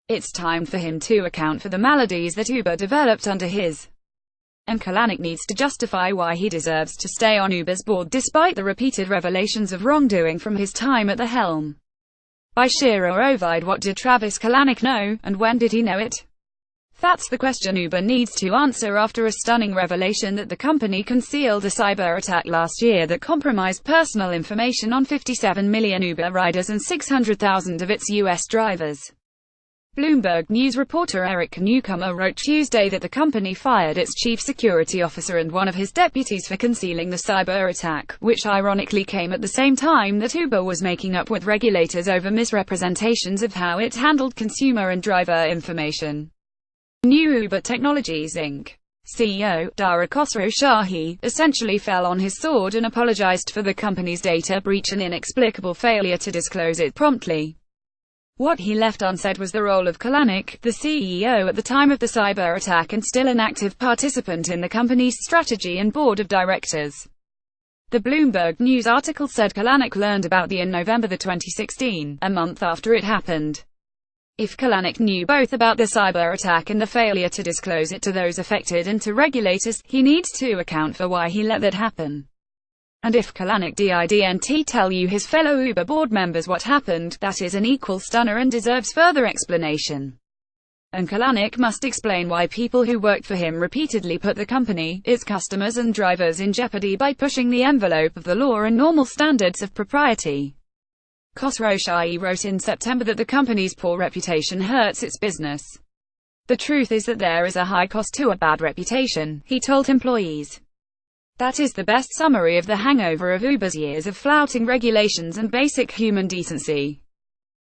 It's time for him to account for the maladies that Uber developed under his. And Kalanick needs to justify why he deserves to stay on Uber's board despite the repeated revelations of wrongdoing from his time at the helm. By Shira Ovide. What did Travis Kalanick know, and when did he know it? That's the question Uber needs to answer after a stunning revelation that the company concealed a cyber-attack last year that compromised personal information on 57 million Uber riders and 600,000 of its U.S. drivers. Bloomberg News reporter Eric Newcomer wrote Tuesday that the company fired its chief security officer and one of his deputies for concealing the cyber-attack, which ironically came at the same time that Uber was making up with regulators over misrepresentations of how it handled consumer and driver information. New Uber Technologies Inc. CEO, Dara Khosrowshahi, essentially fell on his sword and apologized for the company's data breach and inexplicable failure to disclose it promptly. What he left unsaid was the role of Kalanick, the CEO at the time of the cyber attack and still an active participant in the company's strategy and board of directors. The Bloomberg News article said Kalanick learned about in November 2016, a month after it happened. If Kalanick knew both about the cyber attack and the failure to disclose it to those affected and to regulators, he needs to account for why he let that happen. And if Kalanick didn't tell you, his fellow Uber board members, what happened, that is an equal stunner and deserves further explanation. And Kalanick must explain why people who worked for him repeatedly put the company, its customers and drivers in jeopardy by pushing the envelope of the law and normal standards of propriety. Khosrowshahi wrote in September that the company's poor reputation hurts its business. The truth is that there is a high cost to a bad reputation, he told employees. That is the best summary of the hangover of Uber's years of flouting regulations and basic human decency.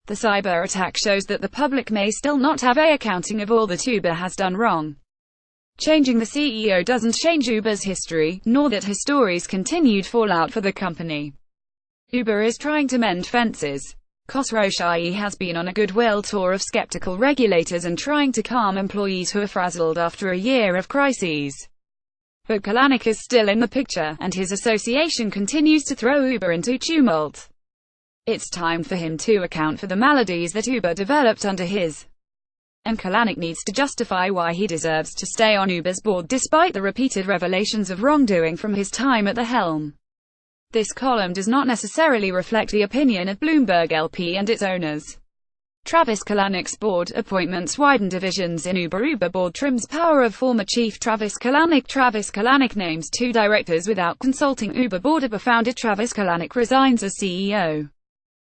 The cyber attack shows that the public may still not have an accounting of all that Uber has done wrong. Changing the CEO doesn't change Uber's history, nor that his story's continued fallout for the company. Uber is trying to mend fences. Khosrowshahi has been on a goodwill tour of skeptical regulators and trying to calm employees who are frazzled after a year of crises. But Kalanick is still in the picture, and his association continues to throw Uber into tumult. It's time for him to account for the maladies that Uber developed under his. And Kalanick needs to justify why he deserves to stay on Uber's board despite the repeated revelations of wrongdoing from his time at the helm. This column does not necessarily reflect the opinion of Bloomberg LP and its owners. Travis Kalanick's board appointments widen divisions in Uber. Uber board trims power of former chief Travis Kalanick. Travis Kalanick names 2 directors without consulting Uber board. Uber founder Travis Kalanick resigns as CEO.